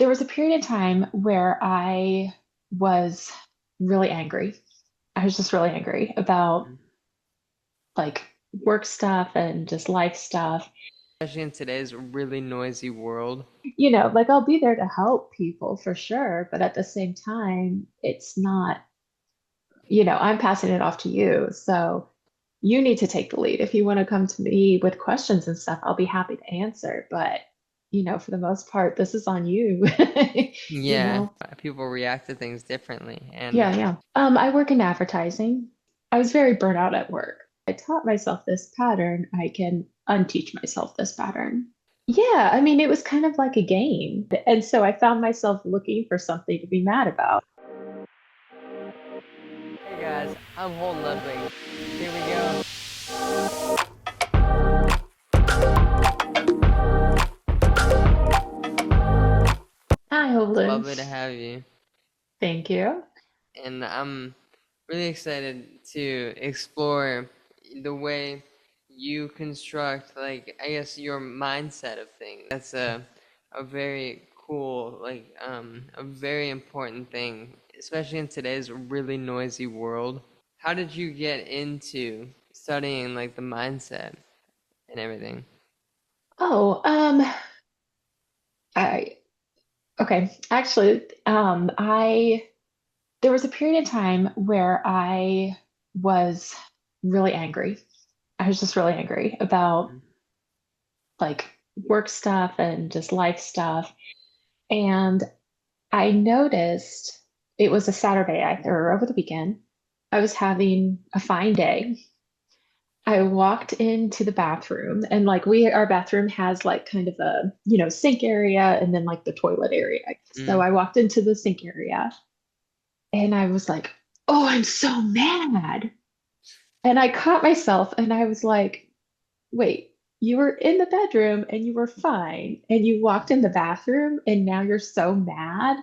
There was a period of time where I was really angry. I was just really angry about like work stuff and just life stuff. Especially in today's really noisy world. Like I'll be there to help people for sure, but at the same time, it's not, I'm passing it off to you. So you need to take the lead. If you want to come to me with questions and stuff, I'll be happy to answer. But, for the most part, this is on you. you Yeah, know? people react to things differently. And Yeah, yeah. I work in advertising. I was very burnt out at work. I taught myself this pattern. I can unteach myself this pattern. Yeah, I mean, it was kind of like a game. And so I found myself looking for something to be mad about. hey guys, I'm Holden Unfiltered. Here we go. Hi, It's Holden. lovely to have you. Thank you. And I'm really excited to explore the way you construct, like, I guess, your mindset of things. That's a very cool, a very important thing, especially in today's really noisy world. How did you get into studying like the mindset and everything? Oh, I okay. Actually, I there was a period of time where I was really angry. I was just really angry about like work stuff and just life stuff. And I noticed it was a Saturday or over the weekend. I was having a fine day. I walked into the bathroom and like our bathroom has like kind of a, sink area and then like the toilet area. So Mm. I walked into the sink area and I was like, "Oh, I'm so mad." And I caught myself and I was like, "Wait, you were in the bedroom and you were fine and you walked in the bathroom and now you're so mad."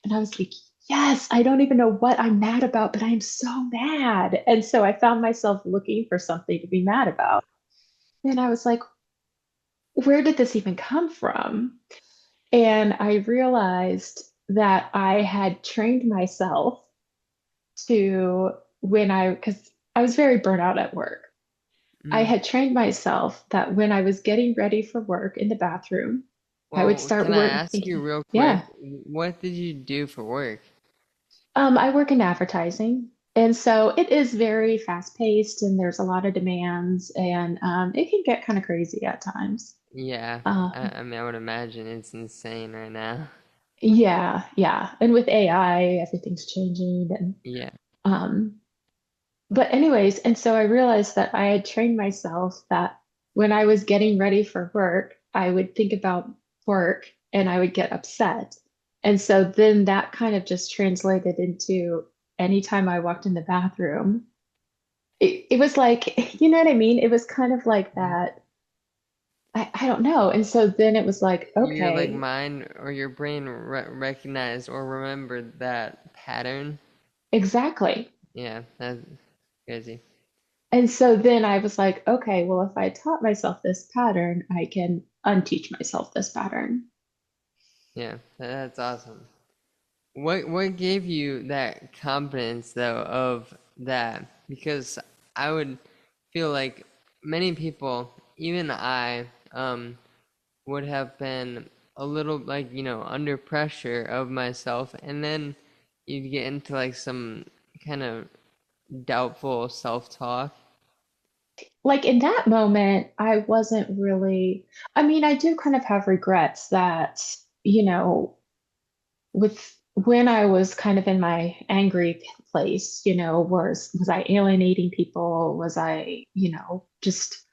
And I was like, "Yes, I don't even know what I'm mad about, but I'm so mad." And so I found myself looking for something to be mad about. And I was like, where did this even come from? And I realized that I had trained myself to because I was very burnt out at work. I Mm. had trained myself that when I was getting ready for work in the bathroom, I would Well, start can I ask you thinking, real quick, yeah, what did you do for work? I work in advertising. And so it is very fast paced and there's a lot of demands and it can get kind of crazy at times. Yeah, Um, I mean, I would imagine it's insane right now. Yeah, yeah. And with AI, everything's changing and Yeah. um but anyways, and so I realized that I had trained myself that when I was getting ready for work, I would think about work and I would get upset. And so then that kind of just translated into anytime I walked in the bathroom, it was like, you know what I mean? It was kind of like that. I don't know. And so then it was like, Your like okay, mind or your brain recognized or remembered that pattern. exactly. Yeah, that's crazy. And so then I was like, okay, well, if I taught myself this pattern, I can unteach myself this pattern. Yeah, that's awesome. What gave you that confidence though of that? Because I would feel like many people, even I, would have been a little like, under pressure of myself, and then you'd get into like some kind of doubtful self-talk. Like in that moment, I wasn't really, I mean, I do kind of have regrets that, you know, with when I was kind of in my angry place, was I alienating people? Was I, just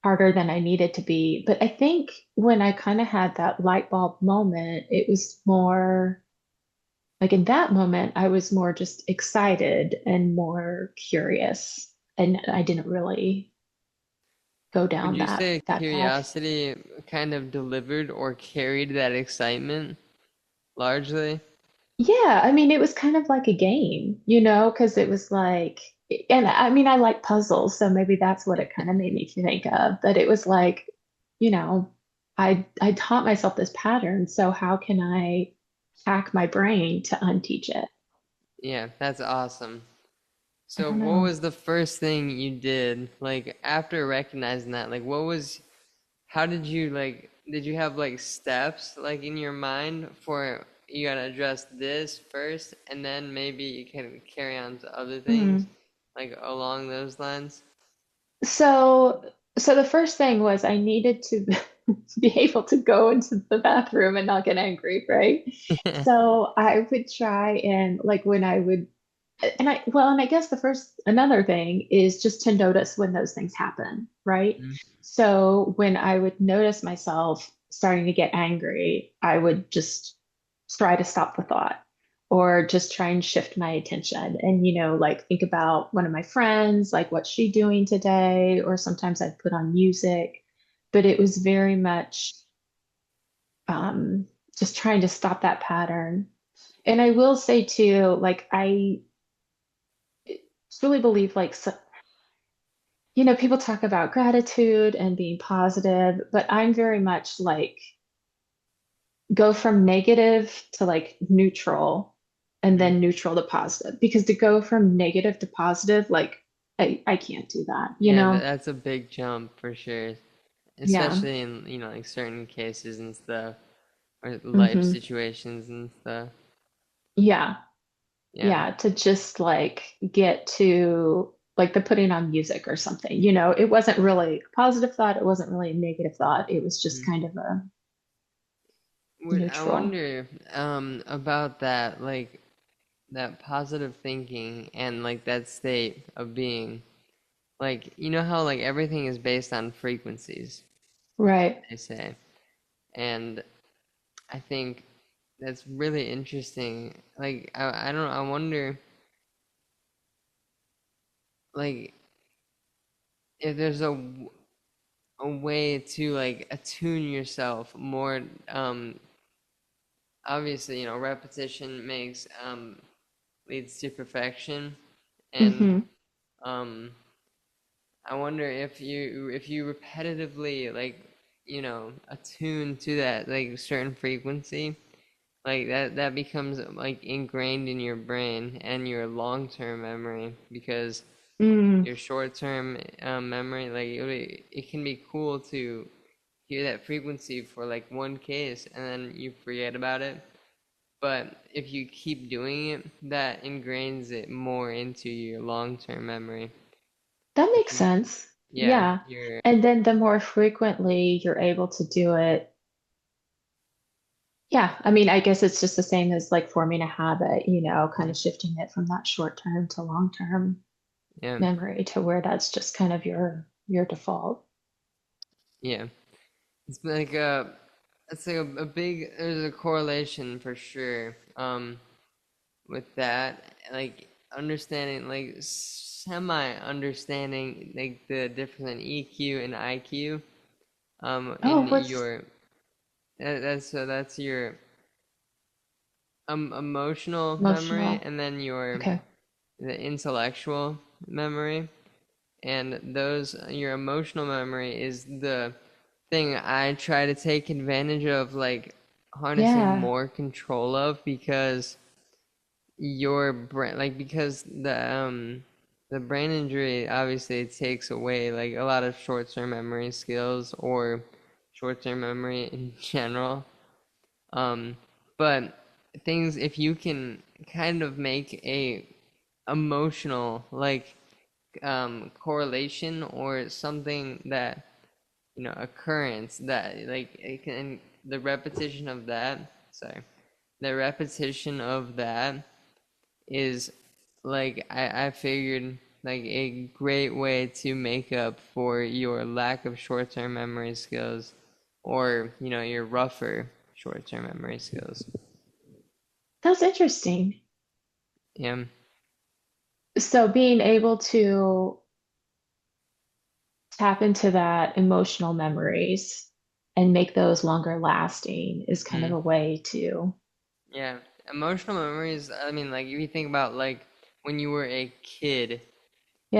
harder than I needed to be? But I think when I kind of had that light bulb moment, it was more like in that moment, I was more just excited and more curious. And I didn't really go Would down you that say that path. curiosity kind of delivered or carried that excitement largely? Yeah, I mean, it was kind of like a game, because it was like, and I mean, I like puzzles, so maybe that's what it kind of made me think of. But it was like, you know, I taught myself this pattern, so how can I? hack my brain to unteach it. Yeah, that's awesome. I So don't what know. was the first thing you did, like after recognizing that? Like what was, how did you like, did you have like steps like in your mind for you gotta address this first and then maybe you can carry on to other things Mm. like along those lines? So, so the first thing was I needed to be able to go into the bathroom and not get angry, right? So I would try and like when I would, and I guess another thing is just to notice when those things happen, right? Mhm. So when I would notice myself starting to get angry, I would just try to stop the thought or just try and shift my attention and, like think about one of my friends, like what's she doing today? Or sometimes I'd put on music, but it was very much um, just trying to stop that pattern. And I will say too, like I truly believe like so, people talk about gratitude and being positive, but I'm very much like go from negative to like neutral and Mhm. then neutral to positive because to go from negative to positive, like I can't do that, you Yeah, know? that's a big jump for sure, Yeah. especially in, like certain cases and stuff or life Hmm. situations and stuff. Yeah. Yeah. Yeah. To just like get to like the putting on music or something, it wasn't really a positive thought. It wasn't really a negative thought. It was just Mhm. kind of a I neutral. wonder about that, like that positive thinking and like that state of being. Like, you know how like everything is based on frequencies, Right. they say. And I think that's really interesting. Like I don't know, I wonder like if there's a way to like attune yourself more obviously, repetition makes leads to perfection and Hmm. um I wonder if you repetitively like, attune to that like certain frequency, like that becomes like ingrained in your brain and your long-term memory because Mm. your short-term memory like it can be cool to hear that frequency for like one case and then you forget about it. But if you keep doing it, that ingrains it more into your long-term memory. That Which makes sense. yeah, Yeah. you're And then the more frequently you're able to do it, yeah. I mean, I guess it's just the same as like forming a habit, kind of shifting it from that short term to long term yeah, memory to where that's just kind of your default. yeah. It's like a it's like a big there's a correlation for sure. With that, like understanding, like semi understanding, like the difference in EQ and IQ. Oh, In what's your that's so that's your emotional memory, emotional? and then your Okay. the intellectual memory, and those your emotional memory is the thing I try to take advantage of, like harnessing Yeah. more control of because your brain like because the brain injury obviously takes away like a lot of short-term memory skills or short-term memory in general um but things if you can kind of make a emotional like correlation or something that occurrence that like it can the repetition of that sorry the repetition of that is like I figured like a great way to make up for your lack of short-term memory skills or your rougher short-term memory skills. That's interesting. Yeah. So being able to tap into that emotional memories and make those longer lasting is kind of Mm. a way to, Yeah. Emotional memories, I mean, like if you think about like when you were a kid,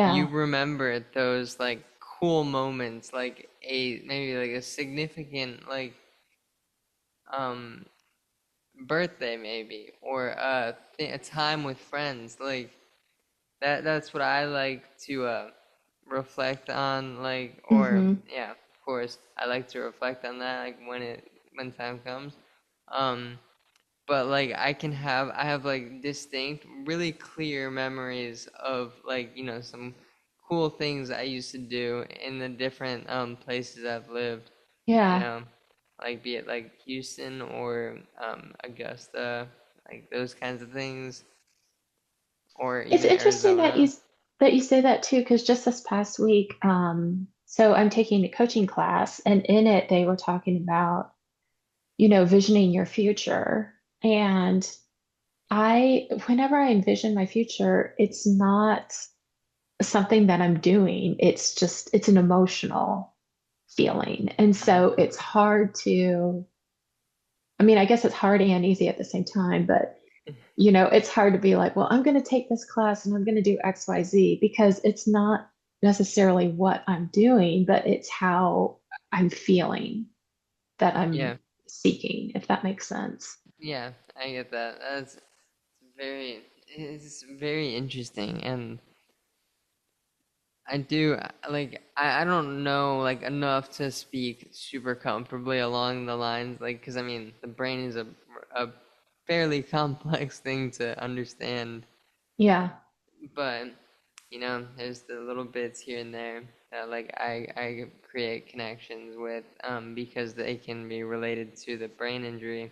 you yeah. remember those like cool moments, like a maybe like a significant like um birthday maybe, or a time with friends. Like that's what I like to reflect on, like, or Mm-hmm. yeah, of course, I like to reflect on that, like when time comes. Um, but like I have like distinct, really clear memories of like, some cool things I used to do in the different places I've lived, you Yeah. know, like be it like Houston or Augusta, like those kinds of things, or It's even interesting that Arizona. you say that too, because just this past week, so I'm taking a coaching class, and in it they were talking about, visioning your future. And whenever I envision my future, it's not something that I'm doing. It's an emotional feeling. And Mhm. so it's hard to, I mean, I guess it's hard and easy at the same time, but it's hard to be like, well, I'm going to take this class and I'm going to do XYZ because it's not necessarily what I'm doing, but it's how I'm feeling that I'm Yeah, seeking, if that makes sense. yeah, I get that. Very, it's very interesting, and I do like I don't know like enough to speak super comfortably along the lines, like, because I mean the brain is a fairly complex thing to understand, Yeah. but there's the little bits here and there that like I create connections with because they can be related to the brain injury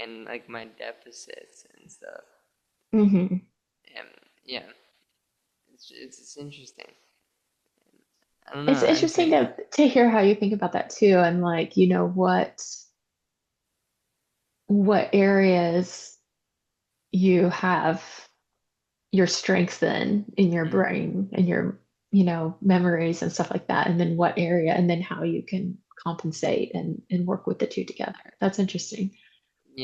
and like my deficits and stuff. Hmm. And yeah, it's interesting. I don't It's know. I interesting think to hear how you think about that too, and like, what areas you have your strengths in your mm, brain and your, memories and stuff like that, and then what area, and then how you can compensate and work with the two together. That's interesting.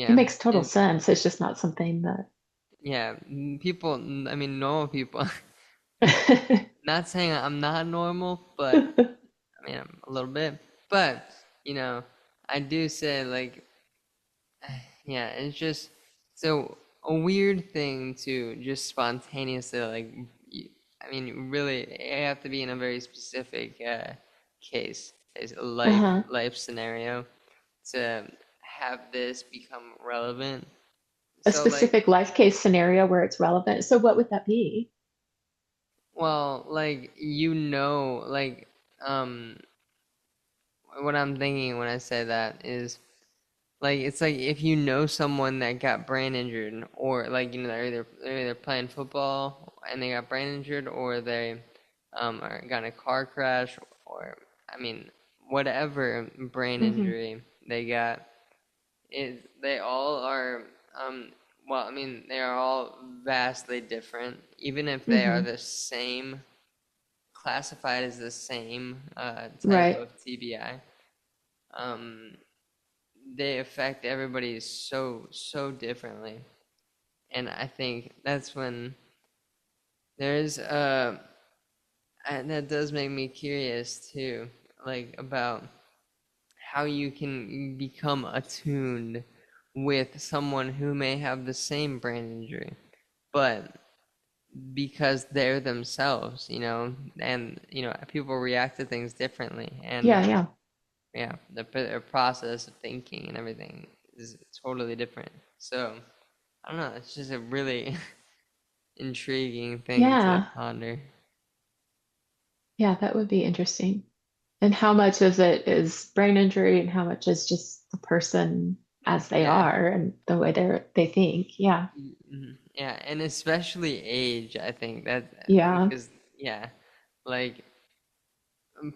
It yeah, makes total and sense. It's just not something that. yeah, people. I mean, normal people. Not saying I'm not normal, but I mean I'm a little bit. But you know, I do say like, yeah, it's just so a weird thing to just spontaneously like. I mean, really, you have to be in a very specific case, a Uh-huh. life scenario to have this become relevant. A So like, specific life case scenario where it's relevant. So what would that be? well, like like um what I'm thinking when I say that is like it's like if you know someone that got brain injured, or like they're either playing football and they got brain injured, or they got in a car crash, or I mean whatever brain Hmm. injury they got, they all are um well, I mean they are all vastly different, even if they are Hmm. the same, classified as the same type Right. of TBI. Um, they affect everybody so differently, and I think that's when there's and that does make me curious too, like about how you can become attuned with someone who may have the same brain injury, but because they're themselves, and people react to things differently, and Yeah, yeah. yeah, the process of thinking and everything is totally different. So I don't know. It's just a really intriguing thing to Yeah. ponder. Yeah, that would be interesting. And how much of it is brain injury and how much is just the person as they Yeah, are and the way they think. Yeah. yeah, and especially age. I think that Yeah. because yeah, like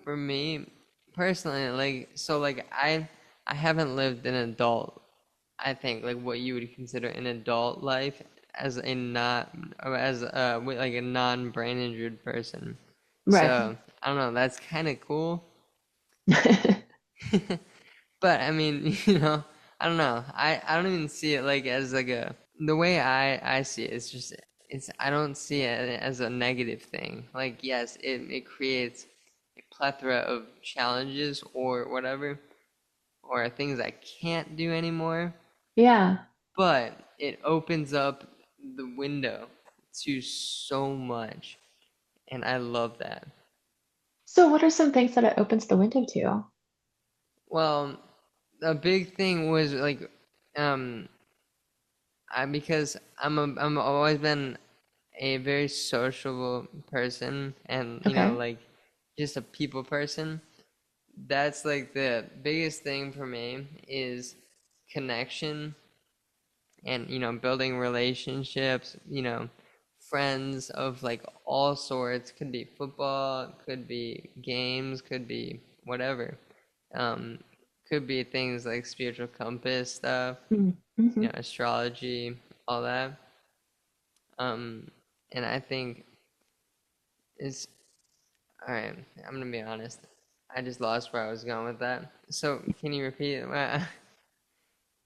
for me personally, like so, like I haven't lived an adult. I think like what you would consider an adult life as a not as like a non-brain injured person. Right. So I don't know. That's kind of cool. But I mean, I don't know. I don't even see it like as like a the way I see it. It's just I don't see it as a negative thing. Like yes, it creates a plethora of challenges or whatever, or things I can't do anymore. Yeah. but it opens up the window to so much, and I love that. So what are some things that it opens the window to? Well, a big thing was like, um, I because I'm always been a very sociable person, and Okay. like just a people person. That's like the biggest thing for me is connection and building relationships, friends of like all sorts. Could be football, could be games, could be whatever. um could be things like spiritual compass stuff, Mm-hmm. astrology, all that. um and I think it's all right. I'm gonna be honest, I just lost where I was going with that, so can you repeat it?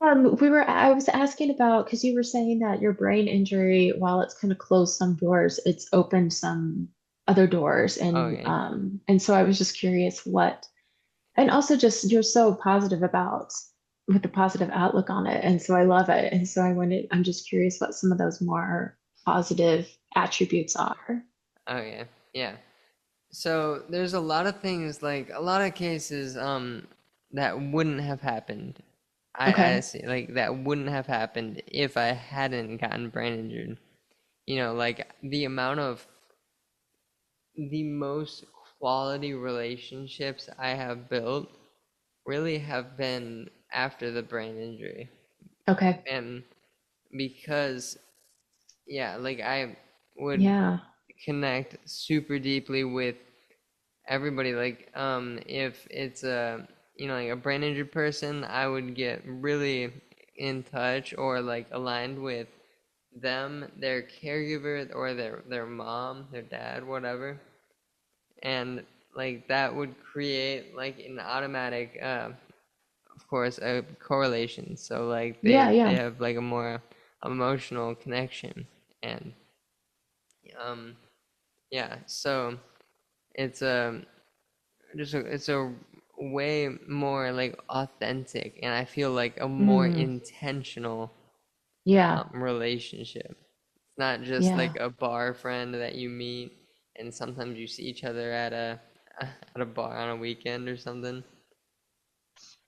I was asking about because you were saying that your brain injury, while it's kind of closed some doors, it's opened some other doors, Okay. and so I was just curious what, and also just you're so positive about with the positive outlook on it, and so I love it, and so I'm just curious what some of those more positive attributes are. Okay. Yeah. So there's a lot of things, like a lot of cases that wouldn't have happened. I Okay. see, like that wouldn't have happened if I hadn't gotten brain injured. Like the most quality relationships I have built really have been after the brain injury. Okay. And because, yeah, like I would Yeah. connect super deeply with everybody. Like if it's a like a brain injured person, I would get really in touch or like aligned with them, their caregiver, or their mom, their dad, whatever. And like that would create like an automatic of course a correlation. So like Yeah. they Yeah. have like a more emotional connection. And um yeah, so it's it's a way more like authentic, and I feel like a more Mm, intentional yeah. relationship. It's not just Yeah. like a bar friend that you meet and sometimes you see each other at a at a bar on a weekend or something.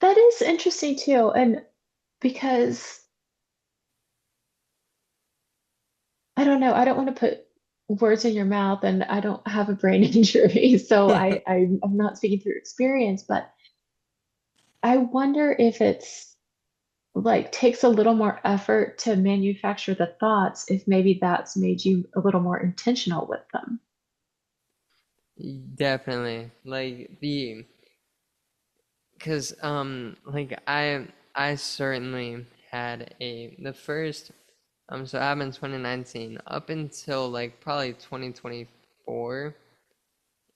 That is interesting too. And because I don't know, I don't want to put words in your mouth and I don't have a brain injury. So I'm not speaking through experience, but I wonder if it's like takes a little more effort to manufacture the thoughts, if maybe that's made you a little more intentional with them. Definitely. Like the because like I certainly had a the first so it happened in 2019 up until like probably 2024.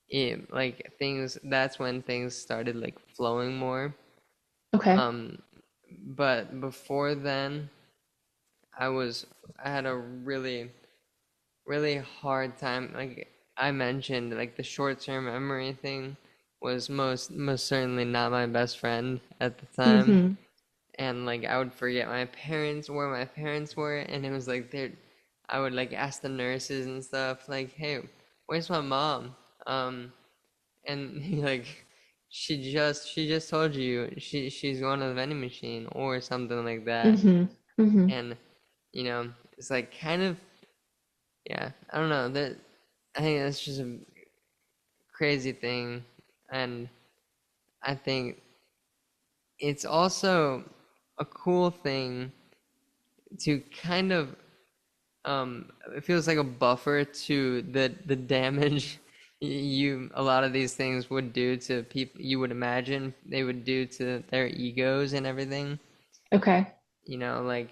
It like things That's when things started like flowing more. Okay. um but before then I was I had a really hard time. Like I mentioned, like the short-term memory thing was most certainly not my best friend at the time. Mm-hmm. And like I would forget where my parents were, and it was like I would like ask the nurses and stuff like, hey, where's my mom? And like she just told you she's going to the vending machine or something like that. Mm-hmm. Mm-hmm. And it's like kind of, yeah, I don't know, that I think that's just a crazy thing. And I think it's also a cool thing to kind of it feels like a buffer to the damage you a lot of these things would do to people, you would imagine they would do to their egos and everything. Okay. Like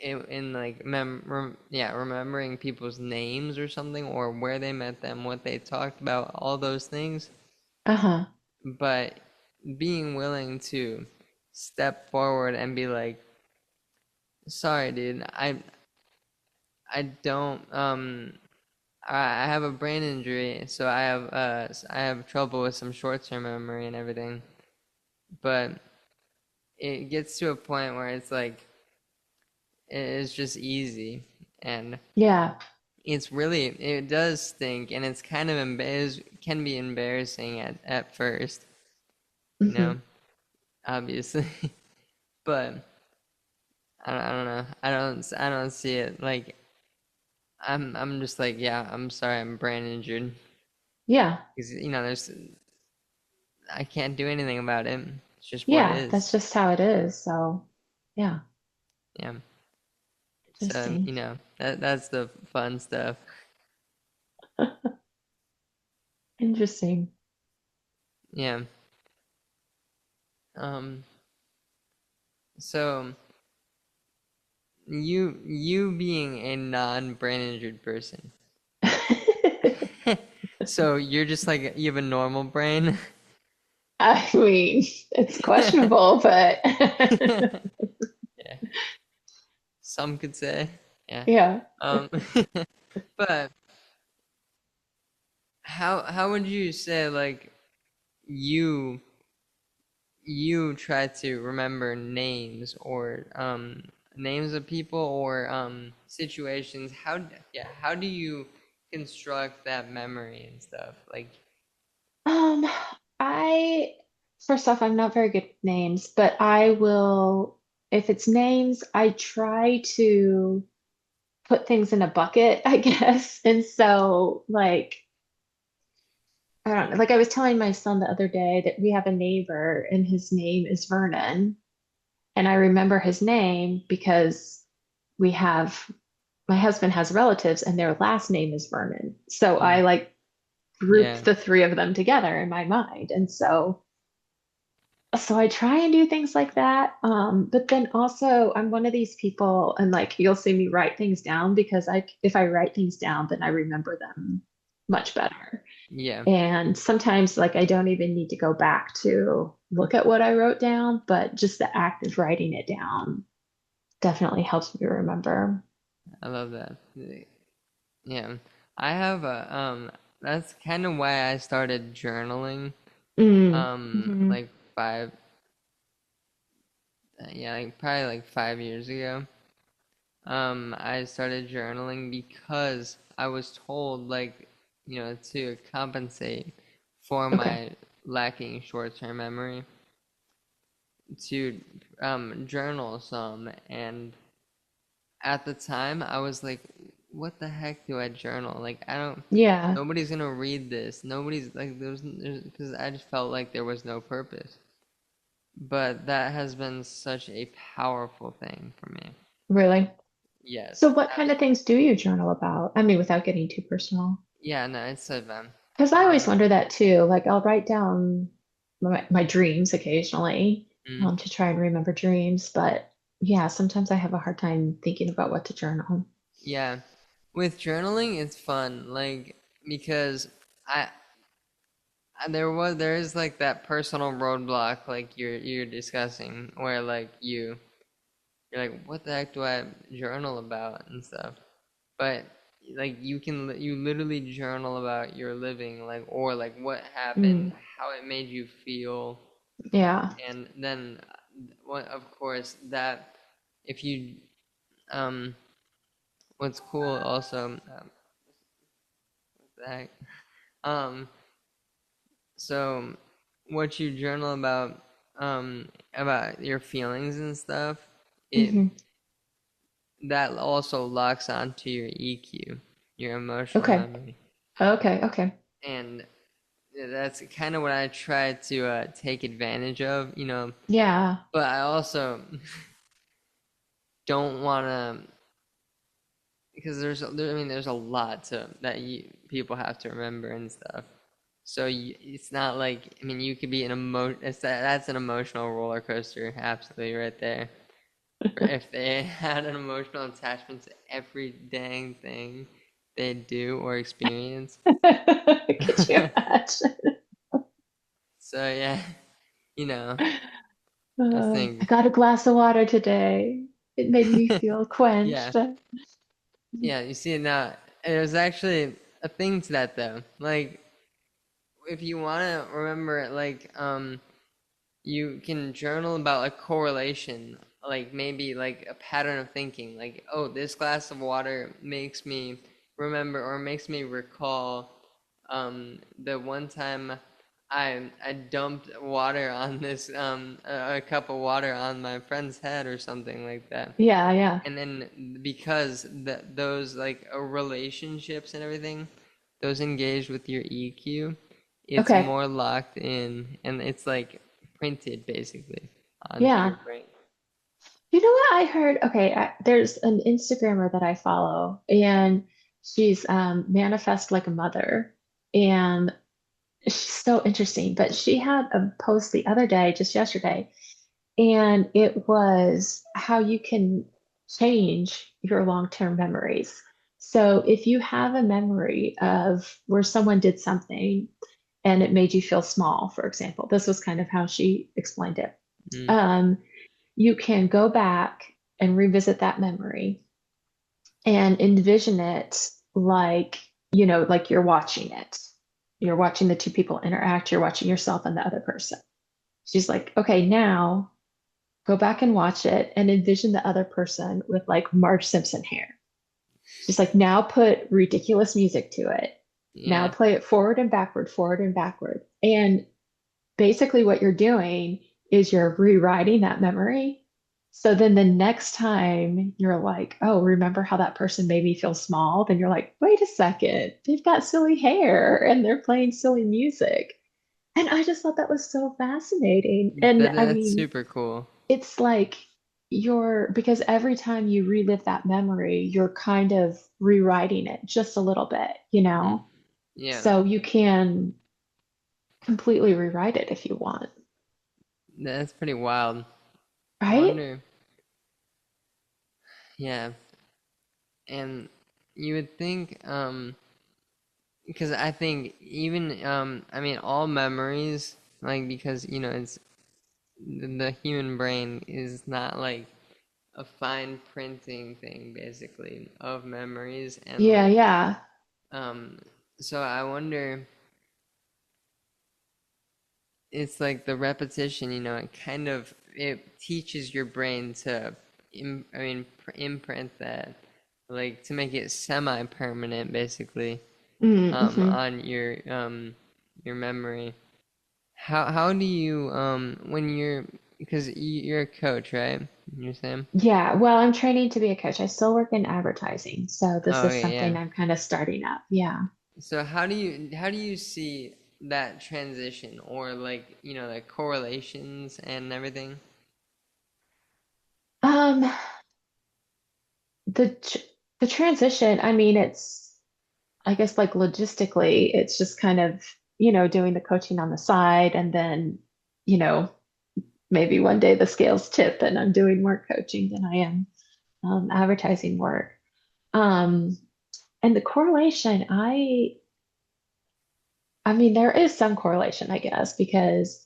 in like remembering people's names or something, or where they met them, what they talked about, all those things. Uh-huh. But being willing to step forward and be like, sorry dude, I don't I have a brain injury, so I have trouble with some short-term memory and everything. But it gets to a point where it's like it's just easy, and Yeah. it does stink, and it's kind of can be embarrassing at first, you Hmm. know, obviously. But I don't know. I don't see it like I'm just like, yeah, I'm sorry, I'm brain injured Yeah. because there's I can't do anything about it. It's just what it Yeah. That's is. just how it is. So, yeah. Yeah. So, Interesting. that's the fun stuff. Interesting. Yeah. Um, so you being a non-brain injured person. So you're just like you have a normal brain. I mean, it's questionable, but Yeah. Some could say. Yeah. yeah. Um, but how would you say like you you try to remember names or names of people or situations? How do you construct that memory and stuff? Like, Um, I First off, I'm not very good with names, but I will, if it's names, I try to put things in a bucket, I guess. And so, like, I don't know, like I was telling my son the other day that we have a neighbor and his name is Vernon. And I remember his name because we have, my husband has relatives and their last name is Vernon. So mm, I like yeah, grouped the three of them together in my mind. And so I try and do things like that. But then also I'm one of these people and like you'll see me write things down because if I write things down, then I remember them much better. yeah, And sometimes like I don't even need to go back to look at what I wrote down, but just the act of writing it down definitely helps me remember. I love that. Yeah, I have a That's kind of why I started journaling. Mm. Hmm. Like yeah, like probably like 5 years ago. I started journaling because I was told, like, to compensate for Okay. my lacking short-term memory, to journal some. And at the time, I was like, what the heck do I journal? Like, Yeah. nobody's gonna read this. Nobody's like, because I just felt like there was no purpose. But that has been such a powerful thing for me. Really. So Yes. what kind of things do you journal about? I mean, without getting too personal. Yeah, no, it's so bad. Because I always Um, wonder that too. Like I'll write down my dreams occasionally mm, to try and remember dreams, but yeah, sometimes I have a hard time thinking about what to journal. yeah. With journaling, it's fun, like, because I there is like that personal roadblock like you're discussing where like you're like, what the heck do I journal about and stuff. But like you literally journal about your living, like, or like what happened, Mm, how it made you feel. yeah. And then of course that if you um what's cool also, what the heck, um so what you journal about your feelings and stuff, it Hmm. that also locks onto your EQ, your emotional Okay. memory. Okay. Okay. And that's kind of what I try to take advantage of, Yeah. but I also don't want to, because I mean there's a lot that people have to remember and stuff. So it's not like, I mean, you could be that's an emotional roller coaster, absolutely right there. If they had an emotional attachment to every dang thing they do or experience. Could you imagine? So yeah, you know, I I think, got a glass of water today. It made me feel yeah, quenched. yeah. You see now, there's actually a thing to that though. Like, if you want to remember it, like, you can journal about like correlation like maybe like a pattern of thinking, like, oh, this glass of water makes me remember or makes me recall the one time I dumped water on this a cup of water on my friend's head or something like that. Yeah, yeah. And then because those like relationships and everything, those engaged with your EQ, it's Okay. more locked in and it's like printed basically onto your Yeah. brain. You know what I heard? Okay, there's an Instagrammer that I follow, and she's manifest like a mother, and she's so interesting. But she had a post the other day, just yesterday, and it was how you can change your long-term memories. So if you have a memory of where someone did something and it made you feel small, for example, this was kind of how she explained it. Mm, Um, you can go back and revisit that memory and envision it like, like you're watching it. You're watching the two people interact, you're watching yourself and the other person. She's like, okay, now go back and watch it and envision the other person with like Marge Simpson hair. She's like, now put ridiculous music to it. Now yeah, play it forward and backward, forward and backward. And basically, what you're doing is you're rewriting that memory. So then the next time you're like, oh, remember how that person made me feel small? Then you're like, wait a second, they've got silly hair and they're playing silly music. And I just thought that was so fascinating. And I that's mean, super cool. it's like because every time you relive that memory, you're kind of rewriting it just a little bit. Mm, yeah, So you can completely rewrite it if you want, that's pretty wild. I right? wonder, yeah, and you would think, because I think even, I mean, all memories, like, because, it's the human brain is not like a fine printing thing, basically, of memories, and Yeah, like, yeah. um, so I wonder, it's like the repetition, it kind of, it teaches your brain to, imprint that, like, to make it semi-permanent, basically, Mm-hmm. on your memory. How do you when you're because you're a coach, right? You're saying? Yeah, well, I'm training to be a coach. I still work in advertising, so this Oh is yeah, yeah. something I'm kind of starting up. Yeah. So how do you see that transition or like the correlations and everything? Um, the transition, I mean, I guess like logistically, it's just kind of, doing the coaching on the side and then, you know, maybe one day the scales tip and I'm doing more coaching than I am advertising work. Um, and the correlation, I mean, there is some correlation, I guess, because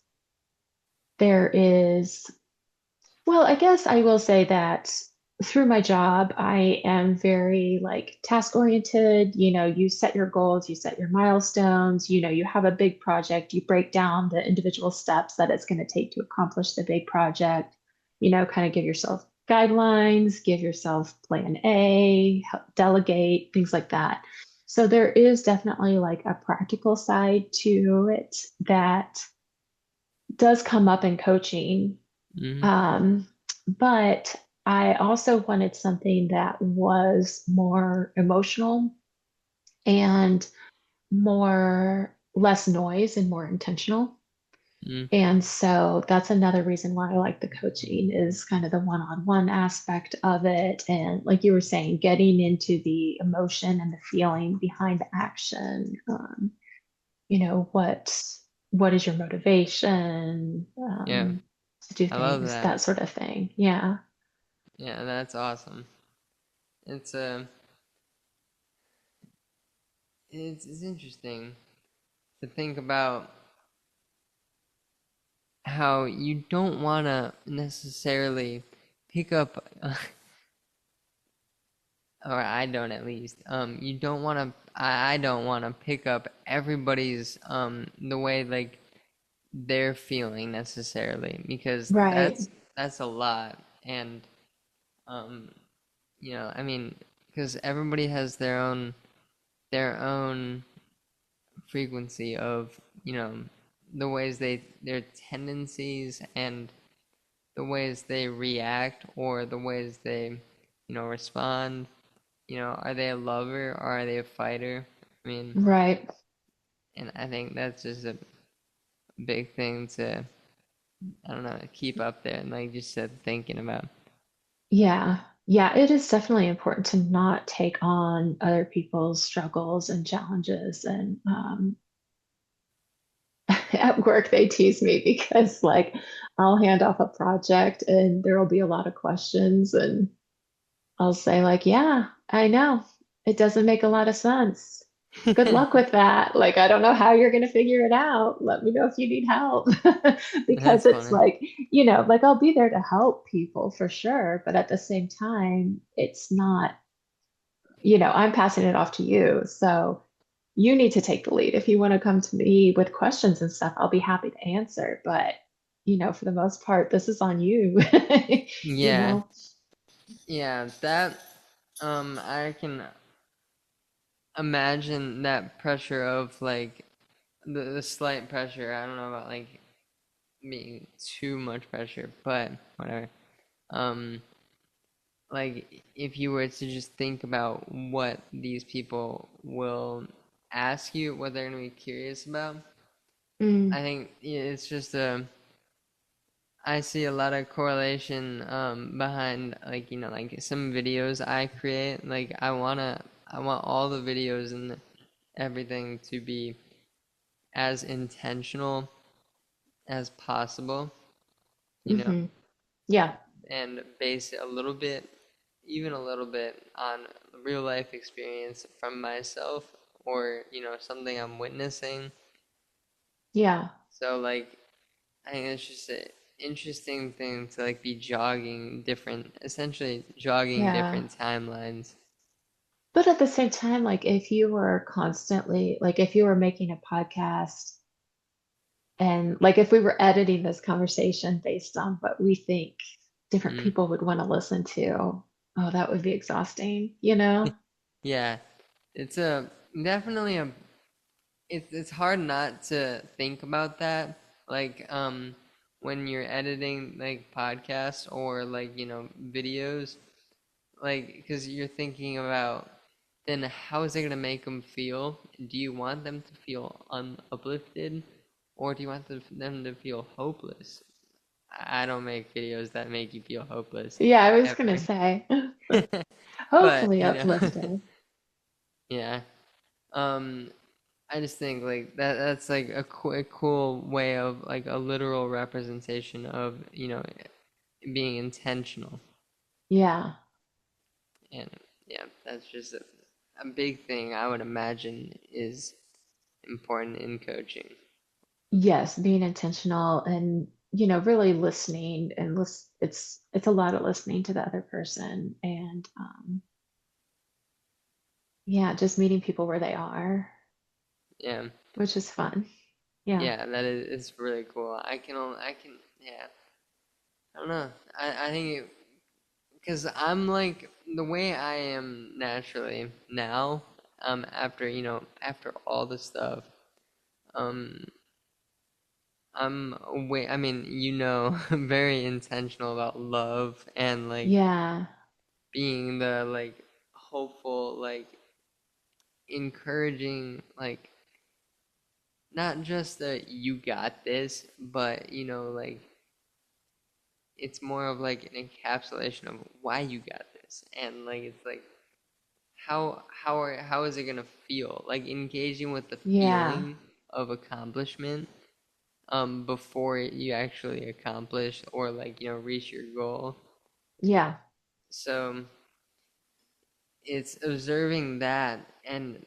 there is, well, I guess I will say that through my job, I am very like task oriented. You set your goals, you set your milestones, you have a big project, you break down the individual steps that it's going to take to accomplish the big project, kind of give yourself guidelines, give yourself plan A, delegate, things like that. So there is definitely like a practical side to it that does come up in coaching. Mm-hmm. But I also wanted something that was more emotional and less noise and more intentional. Mm-hmm. And so that's another reason why I like the coaching is kind of the one-on-one aspect of it. And like you were saying, getting into the emotion and the feeling behind the action. What is your motivation Yeah, to do I love things, that. that sort of thing. Yeah. Yeah, that's awesome. It's it's interesting to think about how you don't want to necessarily pick up or I don't at least. You don't want to. I don't want to pick up everybody's the way like they're feeling necessarily because Right. that's a lot. and um, I mean, because everybody has their own frequency of the ways their tendencies and the ways they react or the ways they respond. Are they a lover or are they a fighter? I mean, Right. and I think that's just a big thing to, I don't know, keep up there and like just said thinking about. Yeah. Yeah, it is definitely important to not take on other people's struggles and challenges. And at work, they tease me because, like, I'll hand off a project and there will be a lot of questions. And I'll say, like, yeah, I know. It doesn't make a lot of sense. Good luck with that. Like, I don't know how you're going to figure it out. Let me know if you need help. Because That's it's funny. like, like I'll be there to help people for sure. But at the same time, it's not, I'm passing it off to you. So you need to take the lead. If you want to come to me with questions and stuff, I'll be happy to answer. But, for the most part, this is on you, you Yeah, know? yeah, that I can imagine that pressure of like the slight pressure. I don't know about like being too much pressure, but whatever. Um, like if you were to just think about what these people will ask you, what they're gonna be curious about, Mm, I think it's just a. I see a lot of correlation behind like like some videos I create. Like I want all the videos and everything to be as intentional as possible, you know, hmm. Yeah. and base it a little bit, even a little bit on real life experience from myself or, something I'm witnessing. Yeah. So like I think it's just an interesting thing to like be jogging different, essentially jogging Yeah. different timelines. But at the same time, like if you were constantly, like if you were making a podcast and like if we were editing this conversation based on what we think different Mm. people would want to listen to, oh, that would be exhausting, you know? Yeah, it's a definitely a it's hard not to think about that like when you're editing like podcasts or like videos like because you're thinking about then how is it going to make them feel. Do you want them to feel uplifted or do you want them to feel hopeless? I don't make videos that make you feel hopeless Yeah, I was gonna ever. say, But hopefully uplifted. yeah. um I just think like that's like a cool way of like a literal representation of, being intentional. Yeah. And yeah, that's just a big thing I would imagine is important in coaching. Yes, being intentional and, really listening and it's a lot of listening to the other person and yeah, just meeting people where they are, Yeah. which is fun. Yeah. Yeah, that is it's really cool. I can yeah. I don't know. I think because I'm like the way I am naturally now, after after all the stuff, um I'm way I mean, very intentional about love and like Yeah. being the like hopeful, like encouraging, like not just that you got this, but like it's more of like an encapsulation of why you got this. And like it's like how is it gonna feel? Like engaging with the Yeah. feeling of accomplishment before you actually accomplish or like reach your goal. Yeah. So it's observing that and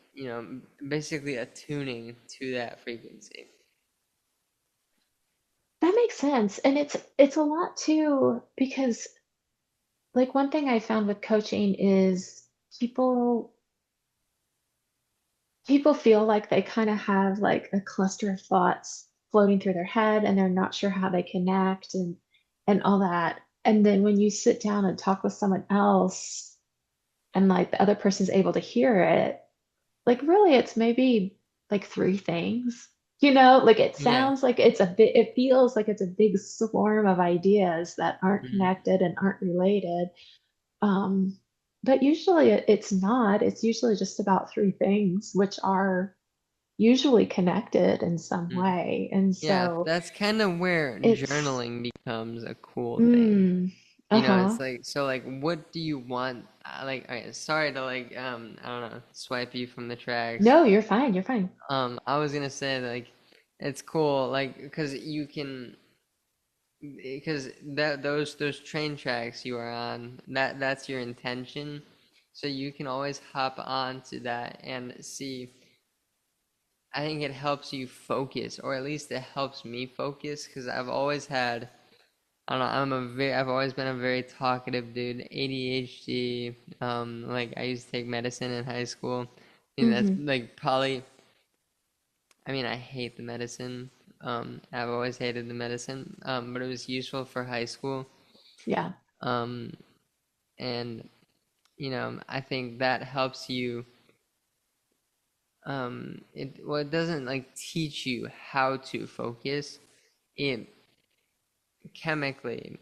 basically attuning to that frequency. That makes sense. And it's a lot too because like one thing I found with coaching is people people feel like they kind of have like a cluster of thoughts floating through their head and they're not sure how they connect and all that. And then when you sit down and talk with someone else and like the other person's able to hear it, like really it's maybe like three things. Like it Yeah. sounds like it feels like it's a big swarm of ideas that aren't Mm, connected and aren't related. Um, but usually it's not. It's usually just about three things, which are usually connected in some mm. way. And Yeah, so that's kind of where it's, journaling becomes a cool thing. mm, It's uh-huh. like, so like, what do you want? Like, okay, sorry to like, I don't know, swipe you from the tracks. No, you're fine. You're fine. I was gonna say like, it's cool, like, because you can, because those train tracks you are on, that's your intention, so you can always hop onto that and see. I think it helps you focus, or at least it helps me focus, because I've always had, I don't know, I've always been a very talkative dude, ADHD. Like I used to take medicine in high school. I mean, that's Hmm. like probably, I mean, I hate the medicine. I've always hated the medicine. But it was useful for high school. Yeah. Um, and I think that helps you. It doesn't like teach you how to focus. It chemically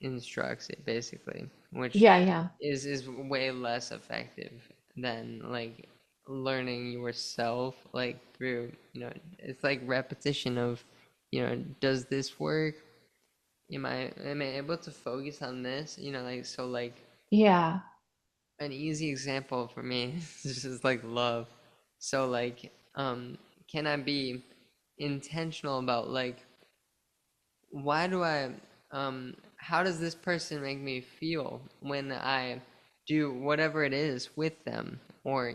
instructs it basically, which Yeah, yeah. is way less effective than like learning yourself, like through, it's like repetition of, does this work? Am I able to focus on this? Like, so like Yeah. an easy example for me is just like love. So like, can I be intentional about like, why do I, how does this person make me feel when I do whatever it is with them? Or,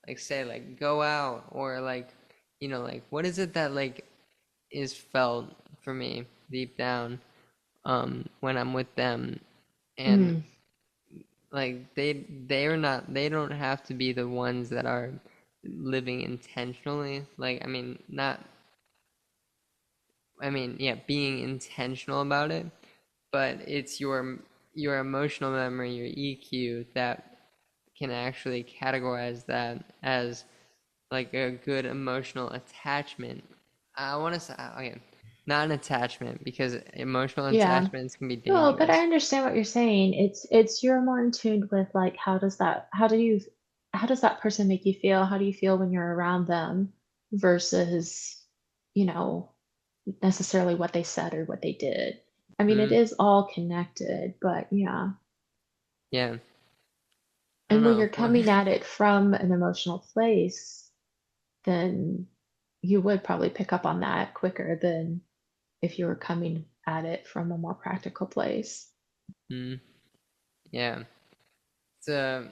like say like go out, or like, like what is it that like is felt for me deep down, when I'm with them? And Mm. like they don't have to be the ones that are living intentionally. Like, I mean, not, I mean, yeah, being intentional about it, but it's your emotional memory, your EQ, that can actually categorize that as like a good emotional attachment. I want to say, okay, not an attachment, because emotional Yeah. attachments can be No, but I dangerous. understand what you're saying. It's you're more in tune with like how does that person make you feel? How do you feel when you're around them versus, you know, necessarily what they said or what they did. I mean, it Mm, is all connected, but yeah. yeah, I don't And when know. you're coming at it from an emotional place, then you would probably pick up on that quicker than if you were coming at it from a more practical place. Mm, yeah, it's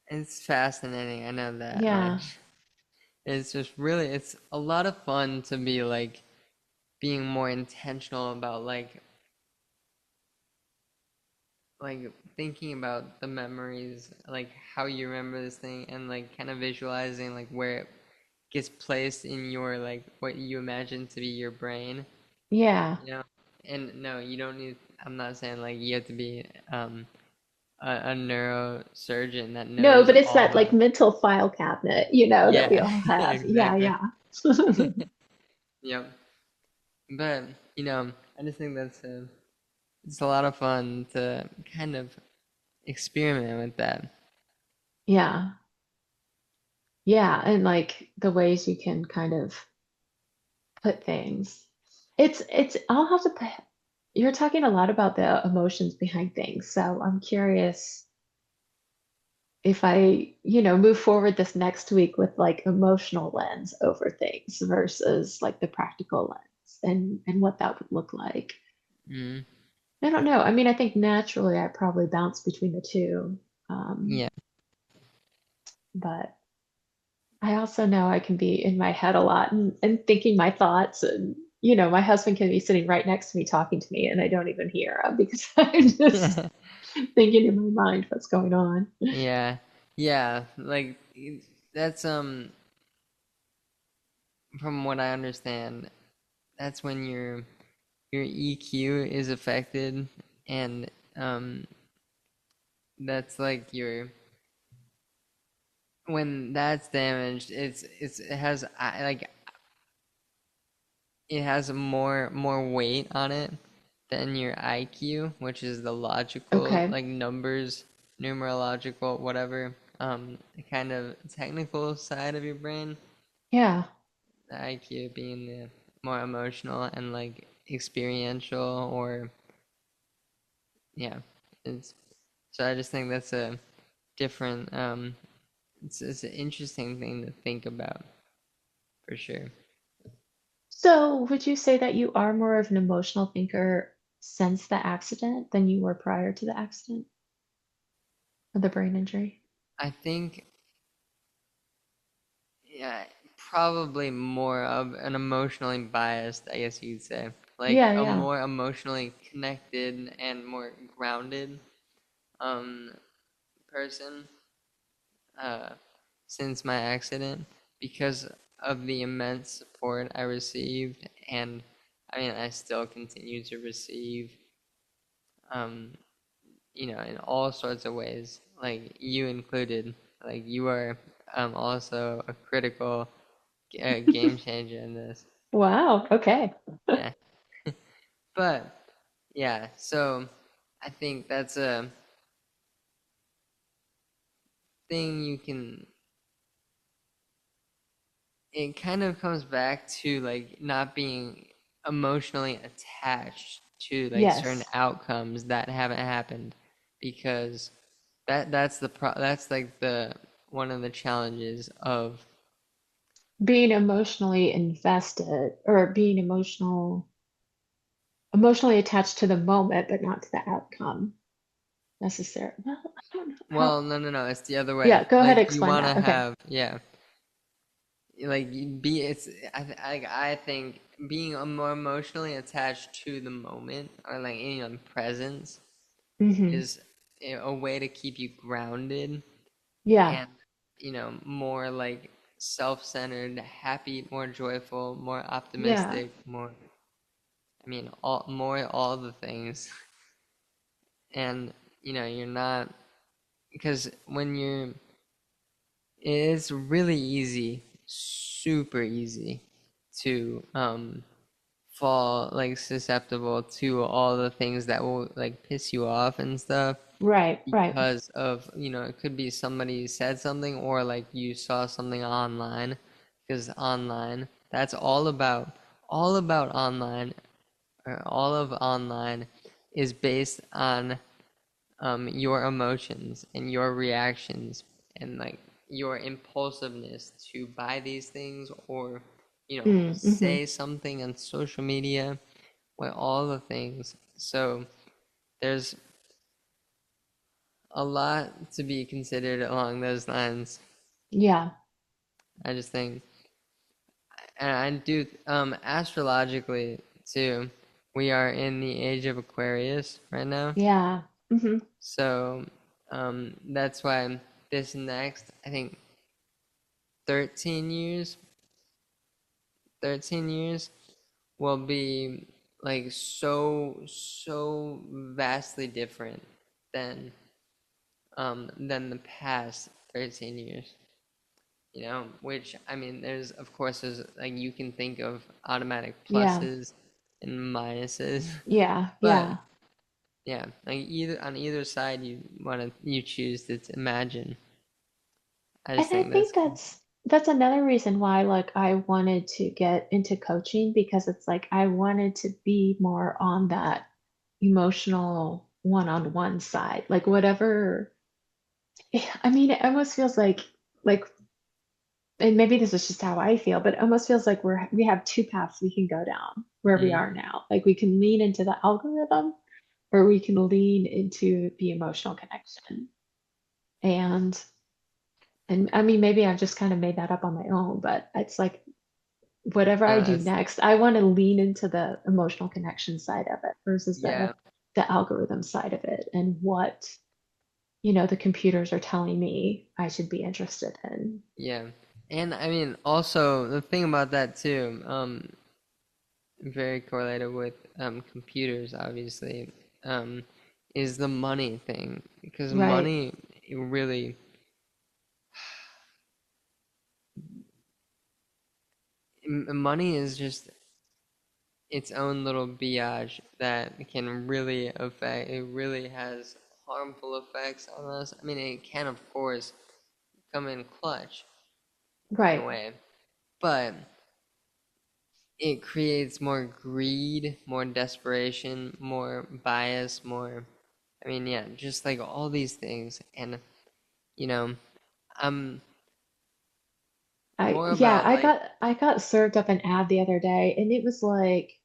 it's fascinating. I know that Yeah. much. It's just really, it's a lot of fun to be like being more intentional about like thinking about the memories, like how you remember this thing, and like kind of visualizing like where it gets placed in your, like what you imagine to be your brain, Yeah. you know? And no, you don't need, I'm not saying like you have to be a neurosurgeon that No, knows but it's that all. like mental file cabinet, that we Yeah, all have. Yeah, exactly. yeah. Yep. But, I just think it's a lot of fun to kind of experiment with that. Yeah. Yeah. And like the ways you can kind of put things. I'll have to put, you're talking a lot about the emotions behind things. So I'm curious if I, move forward this next week with like emotional lens over things versus like the practical lens and what that would look like. Mm, I don't know. I mean, I think naturally I probably bounce between the two. Um, yeah. but I also know I can be in my head a lot and thinking my thoughts. And, my husband can be sitting right next to me talking to me, and I don't even hear him because I'm just thinking in my mind what's going on. Yeah. Yeah. Like that's from what I understand, that's when you're your EQ is affected, and um, that's like your when that's damaged, it has like it has more weight on it than your IQ, which is the logical Okay. like numbers, numerological, whatever, kind of technical side of your brain. Yeah. The IQ being the more emotional and like experiential, or yeah, it's so I just think that's a different it's an interesting thing to think about for sure. So, would you say that you are more of an emotional thinker since the accident than you were prior to the accident or the brain injury? I think, yeah, probably more of an emotionally biased, I guess you could say, like Yeah, a yeah. more emotionally connected and more grounded um person uh since my accident, because of the immense support I received, and I mean I still continue to receive, um in all sorts of ways, like you included. Like you are also a critical game changer in this. Wow. Okay. Yeah. But yeah, so I think that's a thing you can. It kind of comes back to like not being emotionally attached to like certain Yes. outcomes that haven't happened, because that's like the one of the challenges of. Being emotionally invested or being emotionally attached to the moment, but not to the outcome necessarily. Well, I don't know how. Well, no, no, no. It's the other way. Yeah, go ahead, Like you explain want to that. Okay. have, yeah. Like be it's I think being more emotionally attached to the moment, or like presence, Hmm. is a way to keep you grounded, Yeah. and more like self-centered, happy, more joyful, more Yeah. optimistic, more, I mean, all the things. And you're not, because when you're it's really easy, super easy to fall like susceptible to all the things that will like piss you off and stuff, Right, right. because of, it could be somebody said something, or like you saw something online, because online, that's all about online, or all of online is based on your emotions and your reactions, and like your impulsiveness to buy these things, or Mm-hmm. say something on social media, with all the things. So there's a lot to be considered along those lines. Yeah. I just think, and I do, astrologically too, we are in the age of Aquarius right now. Yeah. Hmm. So that's why this next, I think, 13 years 13 years will be like so vastly different than than the past 13 years, which, I mean, there's like, you can think of automatic Yeah. pluses and minuses. Yeah. But Yeah. yeah, like either side you choose to imagine. I And just I think think that's that's another reason why like I wanted to get into coaching because it's like I wanted to be more on that emotional one-on-one side. Like whatever I mean, it almost feels like and maybe this is just how I feel, but it almost feels like we have two paths we can go down where we mm, are now. Like we can lean into the algorithm or we can lean into the emotional connection. And and I mean maybe I've just kind of made that up on my own, but it's like whatever I do it's next, I want to lean into the emotional connection side of it versus yeah, the algorithm side of it and what, the computers are telling me I should be interested in. yeah. And I mean, also the thing about that too, very correlated with computers, obviously, um, is the money thing. Because Right, money, it really, money is just its own little biatch that can really affect, it really has harmful effects on us. I mean, it can, of course, come in clutch in a right. way, but it creates more greed, more desperation, more bias, more, I mean, yeah, just like all these things. And, you know, I'm more Yeah, about like, I got served up an ad the other day and it was like,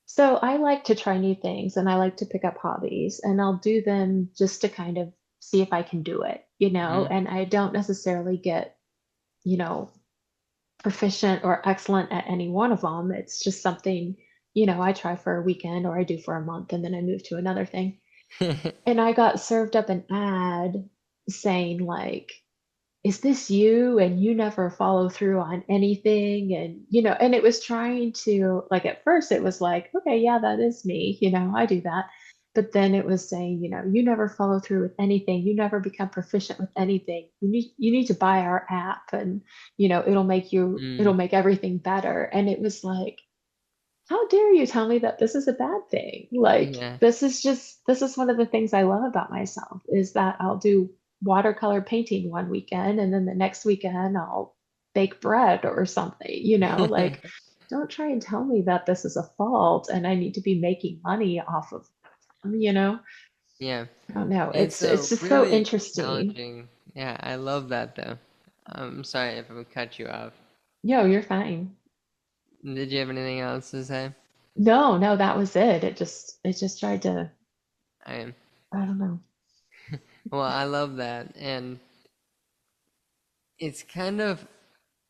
so I like to try new things and I like to pick up hobbies and I'll do them just to kind of see if I can do it, you know, mm, and I don't necessarily get, you know, proficient or excellent at any one of them. It's just something, you know, I try for a weekend or I do for a month and then I move to another thing. And I got served up an ad saying like, is this you? And you never follow through on anything. And, you know, and it was trying to, like, at first it was like, okay, yeah, that is me. You know, I do that. But then it was saying, you know, you never follow through with anything. You never become proficient with anything. You need to buy our app and, you know, it'll mm, make everything better. And it was like, how dare you tell me that this is a bad thing? Like, yeah. this is one of the things I love about myself is that I'll do watercolor painting one weekend and then the next weekend I'll bake bread or something, you know, like don't try and tell me that this is a fault and I need to be making money off of them, you know? Yeah. I don't know. It's It's just so really interesting. challenging. Yeah, I love that though. I'm sorry if I cut you off. Yo, you're fine. Did you have anything else to say? No, no, that was it. It just tried to, I am. I don't know. Well, I love that. And it's kind of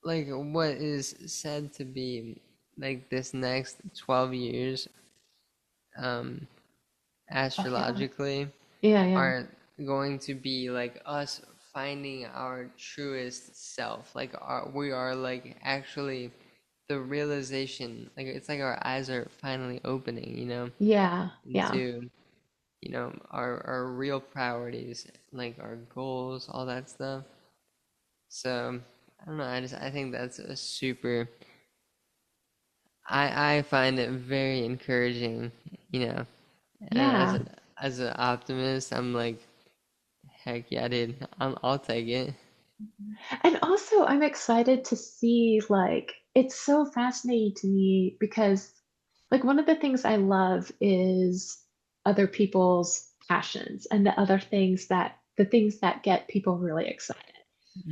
like what is said to be like this next 12 years, um, Oh yeah. astrologically, Yeah, yeah. are going to be like us finding our truest self. Like we are like actually the realization, like it's like our eyes are finally opening, Yeah, yeah. into, our real priorities, like our goals, all that stuff. So I don't know, I think that's a super, I find it very encouraging, you know. And Yeah. as an optimist, I'm like, heck yeah, dude, I'll take it. And also, I'm excited to see, like, it's so fascinating to me because, like, one of the things I love is other people's passions and the things that get people really excited.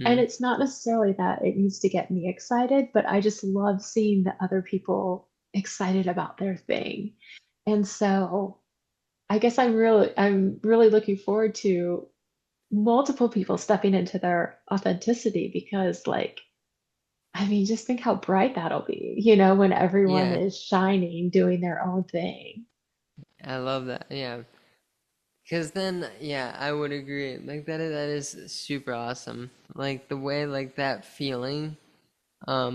And Mm, it's not necessarily that it needs to get me excited, but I just love seeing the other people excited about their thing. And so I guess I'm really looking forward to multiple people stepping into their authenticity because like I mean just think how bright that'll be, you know, when everyone yeah, is shining doing their own thing. I love that. Yeah, because then, yeah, I would agree. Like that is super awesome. Like the way, like that feeling,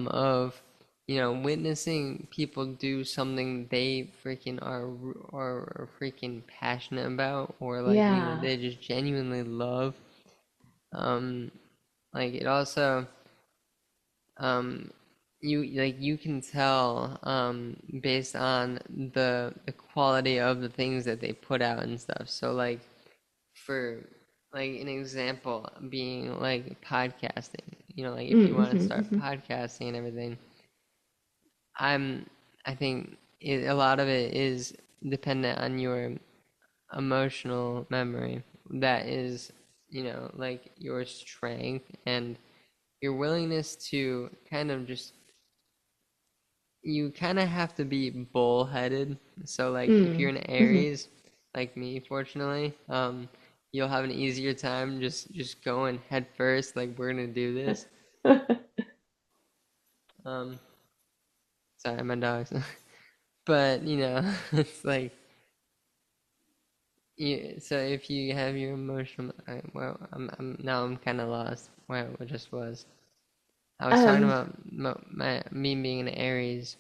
of, witnessing people do something they freaking are freaking passionate about, or like, Yeah. they just genuinely love. Um, like it also, um, you can tell, based on the quality of the things that they put out and stuff. So like, for like an example being like podcasting, like if you want to Mm-hmm, start hmm. podcasting and everything, I'm I think a lot of it is dependent on your emotional memory. That is, like your strength and your willingness to kind of just, you kind of have to be bullheaded. So like if you're Mm, an hmm. Aries, like me, fortunately, you'll have an easier time just going head first, like we're gonna do this. Um, sorry, my dogs. But it's like, so if you have your emotional, well, I'm kind of lost. Where it just was. I was talking um about me being an Aries.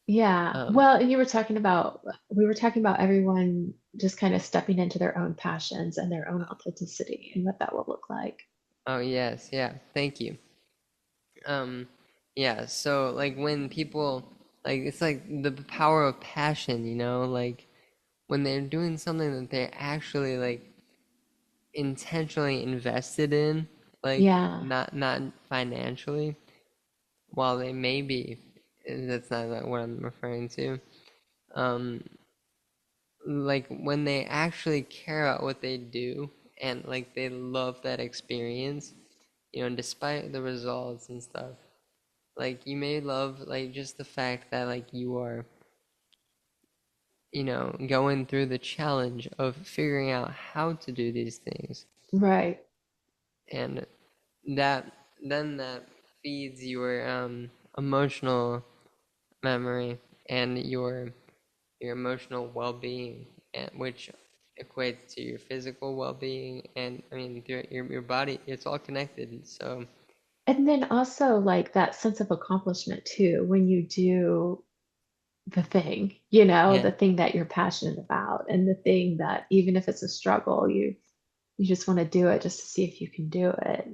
Yeah. Um, Well, and we were talking about everyone just kind of stepping into their own passions and their own authenticity and what that will look like. oh yes, yeah, thank you. Um, yeah, so like when people like it's like the power of passion, like when they're doing something that they're actually like intentionally invested in, like Yeah. not financially, while they may be, that's not like what I'm referring to. Um, like when they actually care about what they do and like they love that experience, despite the results and stuff. Like you may love like just the fact that like you are, going through the challenge of figuring out how to do these things. Right. And that that feeds your emotional memory and your emotional well-being, and which equates to your physical well-being, and I mean your body, it's all connected. So And then also like that sense of accomplishment too, when you do the thing, yeah, the thing that you're passionate about and the thing that even if it's a struggle, you just want to do it just to see if you can do it.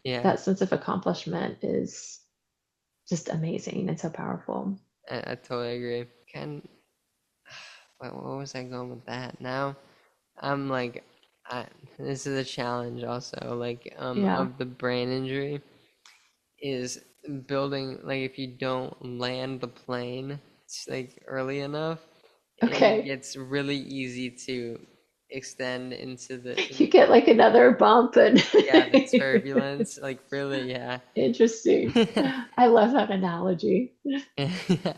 yeah, That sense of accomplishment is just amazing and so powerful. I totally agree. Can what was I going with that now? I'm like, I, this is a challenge also, like Yeah. of the brain injury is building, like if you don't land the plane like early enough, it Okay. gets really easy to extend into You get like another bump and yeah, the turbulence, like really, yeah. interesting. I love that analogy. Yeah,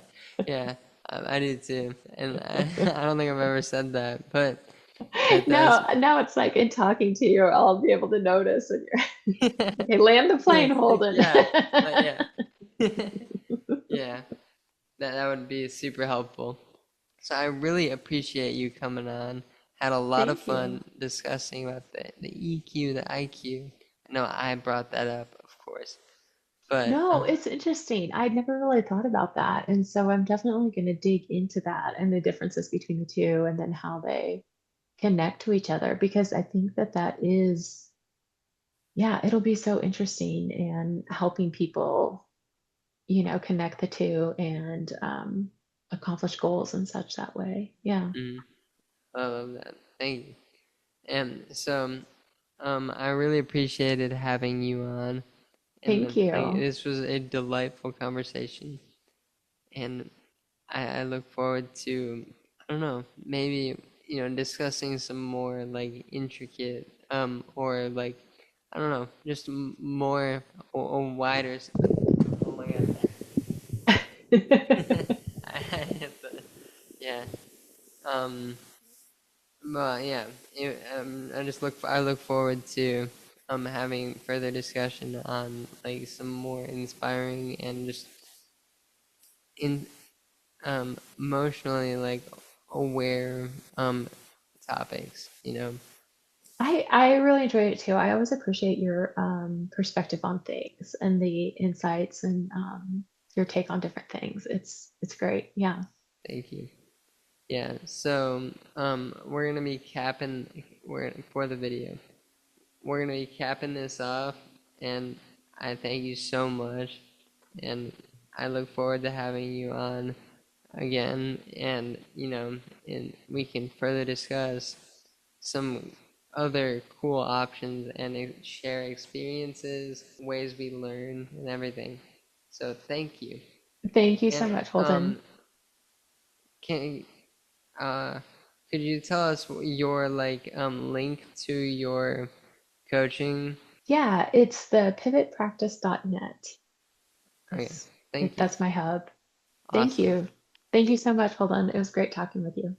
yeah, I do too, and I don't think I've ever said that, but that does. Now it's like in talking to you, I'll be able to notice when you're okay, land the Yeah, plane, Holden. yeah, yeah, yeah. That would be super helpful. So I really appreciate you coming on. Had a lot of Thank you. fun discussing about the EQ, the IQ. I know I brought that up, of course, but No, it's interesting. I'd never really thought about that. And so I'm definitely going to dig into that and the differences between the two and then how they connect to each other because I think that that is, yeah, it'll be so interesting and helping people, connect the two and accomplish goals and such that way. Yeah. mm, I love that. Thank you. And so, I really appreciated having you on, and Thank you. this was a delightful conversation, and I look forward to, I don't know, maybe, discussing some more like intricate, or like, I don't know, just more or wider. Oh my God. I hit the, yeah. Um, but yeah, I look forward to having further discussion on like some more inspiring and just in emotionally like aware topics. I really enjoyed it too. I always appreciate your perspective on things and the insights and your take on different things. It's great. Yeah. Thank you. Yeah, so we're gonna be capping we're for the video. We're gonna be capping this off, and I thank you so much, and I look forward to having you on again, and and we can further discuss some other cool options and share experiences, ways we learn, and everything. So thank you. Thank you so And much, Holden. can uh could you tell us your like link to your coaching? Yeah, it's the pivotpractice.net. Okay, That's thank you. that's my hub. Thank Awesome. you. Thank you so much, Holden. It was great talking with you.